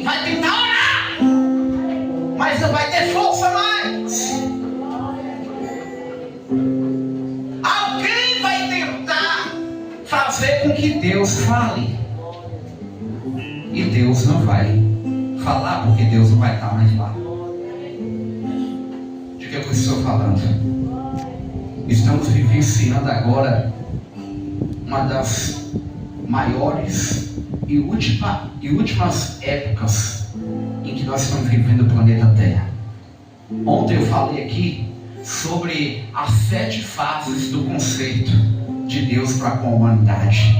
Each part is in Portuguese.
vai tentar orar, mas não vai ter força mais. Alguém vai tentar fazer com que Deus fale, e Deus não vai falar, porque Deus não vai estar mais lá. De que eu estou falando? Estamos vivenciando agora uma das maiores e últimas épocas em que nós estamos vivendo o planeta Terra. Ontem eu falei aqui sobre as 7 fases do conceito de Deus para com a humanidade.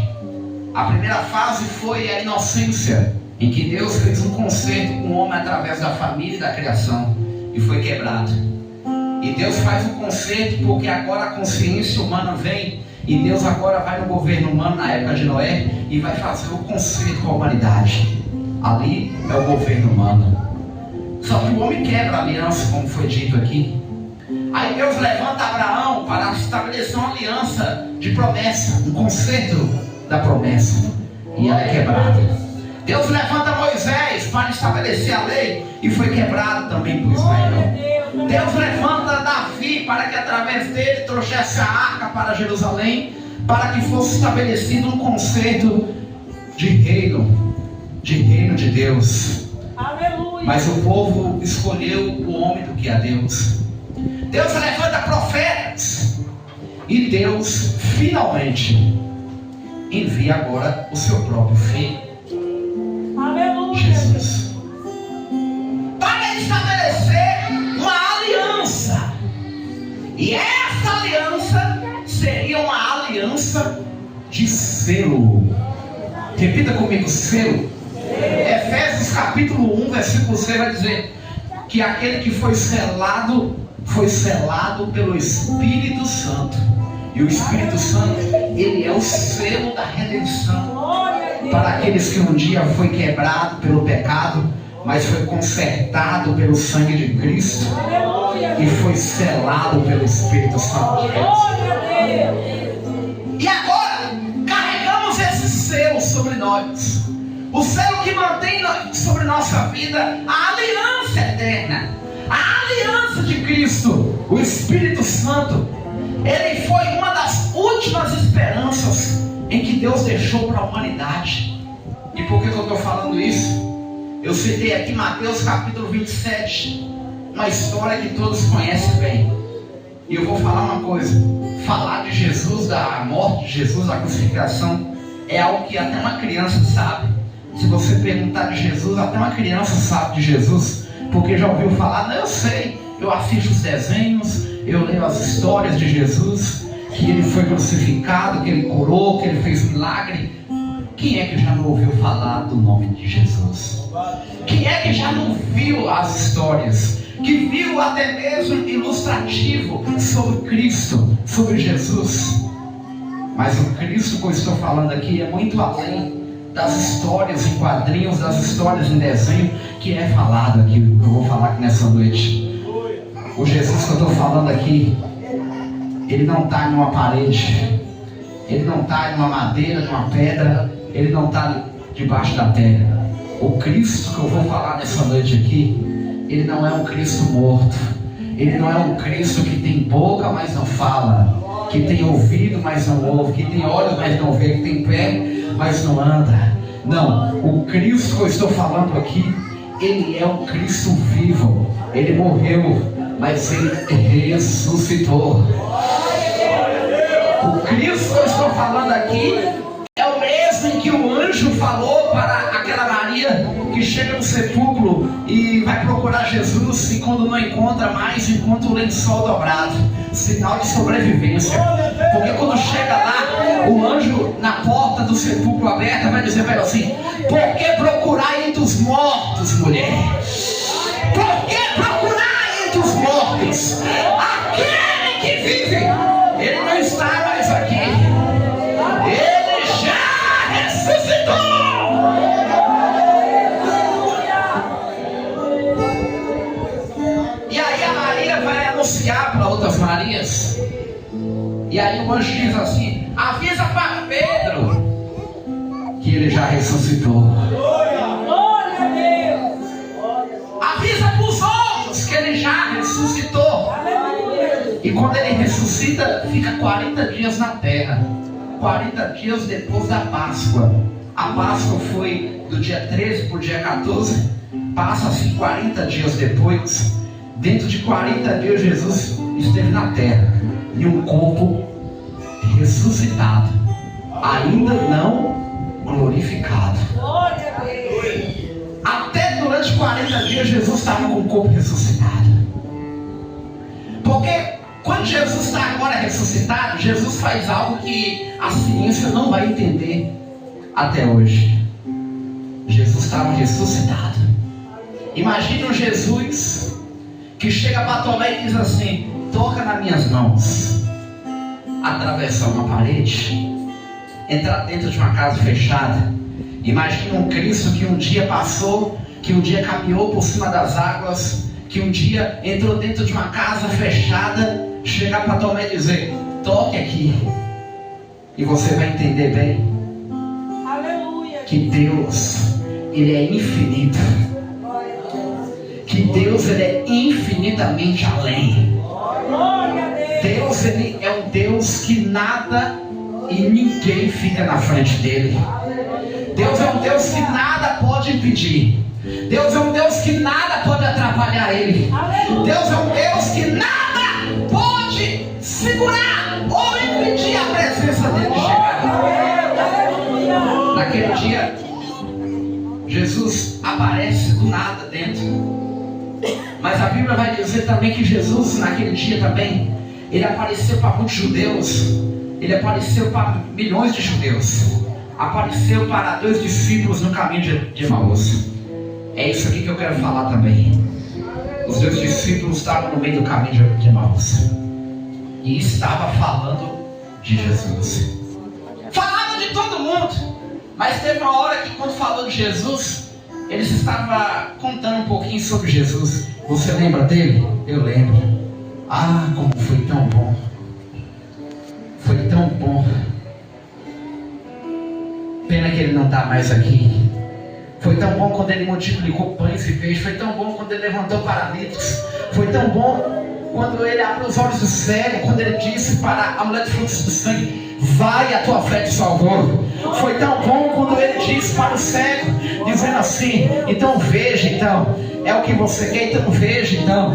A primeira fase foi a inocência, em que Deus fez um concerto com o homem através da família e da criação, e foi quebrado. E Deus faz um concerto porque agora a consciência humana vem, e Deus agora vai no governo humano na época de Noé e vai fazer o concerto com a humanidade. Ali é o governo humano. Só que o homem quebra a aliança, como foi dito aqui. Aí Deus levanta Abraão para estabelecer uma aliança de promessa, um concerto da promessa, e ela é quebrada. Deus levanta Moisés para estabelecer a lei, e foi quebrado também por Israel. Deus levanta Davi para que através dele trouxesse a arca para Jerusalém, para que fosse estabelecido um conceito de reino de Deus. Aleluia. Mas o povo escolheu o homem do que a Deus. Deus levanta profetas, e Deus finalmente envia agora o seu próprio filho, aleluia, Jesus, para estabelecer uma aliança. E essa aliança seria uma aliança de selo. Repita comigo: selo. Efésios capítulo 1 versículo 6 vai dizer que aquele que foi selado pelo Espírito Santo. E o Espírito Santo, ele é o selo da redenção para aqueles que um dia foi quebrado pelo pecado, mas foi consertado pelo sangue de Cristo e foi selado pelo Espírito Santo de Deus. E agora carregamos esse selo sobre nós, o selo que mantém sobre nossa vida a aliança eterna, a aliança de Cristo. O Espírito Santo, ele foi uma das últimas esperanças em que Deus deixou para a humanidade. E por que eu estou falando isso? Eu citei aqui Mateus capítulo 27, uma história que todos conhecem bem. E eu vou falar uma coisa: falar de Jesus, da morte de Jesus, da crucificação, é algo que até uma criança sabe. Se você perguntar de Jesus, até uma criança sabe de Jesus, porque já ouviu falar. Não, eu sei, eu assisto os desenhos, eu leio as histórias de Jesus, que ele foi crucificado, que ele curou, que ele fez milagre. Quem é que já não ouviu falar do nome de Jesus? Quem é que já não viu as histórias, que viu até mesmo ilustrativo sobre Cristo, sobre Jesus? Mas o Cristo que eu estou falando aqui é muito além das histórias em quadrinhos, das histórias em desenho que é falado aqui, que eu vou falar aqui nessa noite. O Jesus que eu estou falando aqui, ele não está em uma parede, ele não está em uma madeira, numa pedra, ele não está debaixo da terra. O Cristo que eu vou falar nessa noite aqui, ele não é um Cristo morto, ele não é um Cristo que tem boca, mas não fala, que tem ouvido, mas não ouve, que tem olhos, mas não vê, que tem pé, mas não anda. Não, o Cristo que eu estou falando aqui, ele é um Cristo vivo. Ele morreu, mas ele ressuscitou. O Cristo que eu estou falando aqui é o mesmo em que o anjo falou para aquela Maria que chega no sepulcro e vai procurar Jesus, e quando não encontra mais, encontra o lençol dobrado, sinal de sobrevivência. Porque quando chega lá, o anjo na porta do sepulcro aberta vai dizer para ela assim: por que procurar entre os mortos, mulher? Por que procurar entre os mortos? Aquele que vive, ele não está mais aqui, ele já ressuscitou. E aí a Maria vai anunciar para outras Marias, e aí o anjo diz assim: avisa para Pedro que ele já ressuscitou. fica 40 dias na terra. 40 dias depois da Páscoa. A Páscoa foi do dia 13 para o dia 14. Passa-se 40 dias depois. Dentro de 40 dias Jesus esteve na terra. E um corpo ressuscitado. Ainda não glorificado. Até durante 40 dias Jesus estava com o corpo ressuscitado. Porque quando Jesus está agora ressuscitado, Jesus faz algo que a ciência não vai entender até hoje. Jesus estava ressuscitado. Imagina um Jesus que chega para Tomé e diz assim: toca nas minhas mãos. Atravessar uma parede, entrar dentro de uma casa fechada. Imagina um Cristo que um dia passou, que um dia caminhou por cima das águas, que um dia entrou dentro de uma casa fechada, chegar para Tomé e dizer: toque aqui, e você vai entender bem. Aleluia. Que Deus, Ele é infinito, que Deus, Ele é infinitamente além. Deus, Ele é um Deus que nada e ninguém fica na frente dele. Deus é um Deus que nada pode impedir. Deus é um Deus que nada pode atrapalhar Ele. Deus é um Deus que nada pode segurar ou impedir a presença dele chegar. Naquele dia, Jesus aparece do nada dentro. Mas a Bíblia vai dizer também que Jesus, naquele dia também, Ele apareceu para muitos judeus. Ele apareceu para milhões de judeus. Apareceu para 2 discípulos no caminho de Emaús. É isso aqui que eu quero falar também. Os 2 discípulos estavam no meio do caminho de Emaús e estava falando de Jesus. Falava de todo mundo, mas teve uma hora que, quando falou de Jesus, eles estavam contando um pouquinho sobre Jesus. Você lembra dele? Eu lembro. Ah, como foi tão bom. Foi tão bom. Pena que ele não está mais aqui. Foi tão bom quando ele multiplicou pães e peixes. Foi tão bom quando ele levantou paralíticos. Foi tão bom quando ele abriu os olhos do cego. Quando ele disse para a mulher de fluxo do sangue: vai, a tua fé te salvou. Foi tão bom quando ele disse para o cego, dizendo assim: então veja, então. É o que você quer, então veja, então.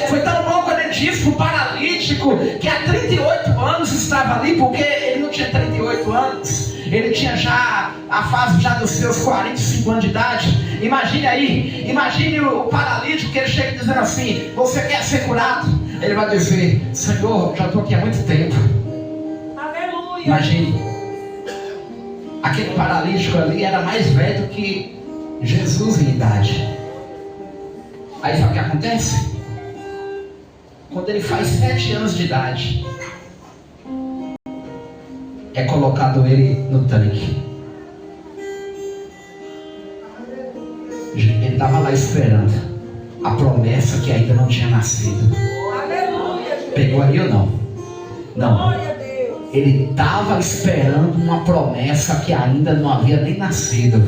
Foi tão bom quando ele disse para o paralítico que há 38 anos estava ali, porque ele não tinha 38 anos. Ele tinha já a fase já dos seus 45 anos de idade. Imagine aí, imagine o paralítico que ele chega dizendo assim: você quer ser curado? Ele vai dizer: Senhor, já estou aqui há muito tempo. Aleluia. Imagine, aquele paralítico ali era mais velho do que Jesus em idade. Aí sabe o que acontece? Quando ele faz 7 anos de idade, é colocado ele no tanque. Ele estava lá esperando a promessa que ainda não tinha nascido. Pegou aí ou não? Não. Ele estava esperando uma promessa que ainda não havia nem nascido.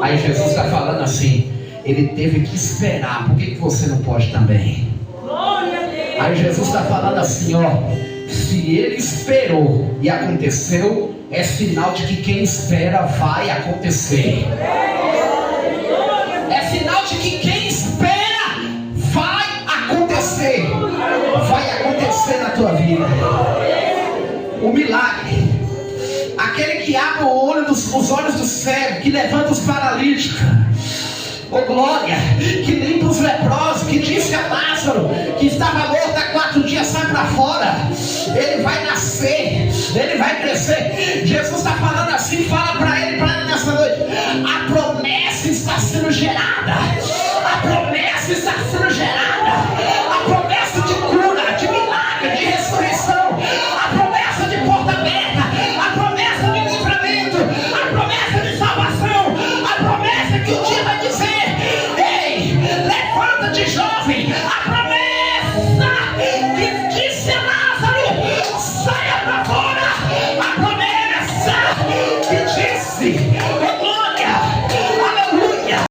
Aí Jesus está falando assim: ele teve que esperar. Por que você não pode também? Aí Jesus está falando assim, ó: se ele esperou e aconteceu, é sinal de que quem espera vai acontecer. É sinal de que quem espera vai acontecer. Vai acontecer na tua vida. O milagre, aquele que abre os olhos do cego, que levanta os paralíticos, oh glória, que limpa os leprosos, que disse a Lázaro, que estava morto há 4 dias, sai para fora. Ele vai nascer, ele vai crescer. Jesus está falando assim: fala para ele nessa noite: a promessa está sendo gerada.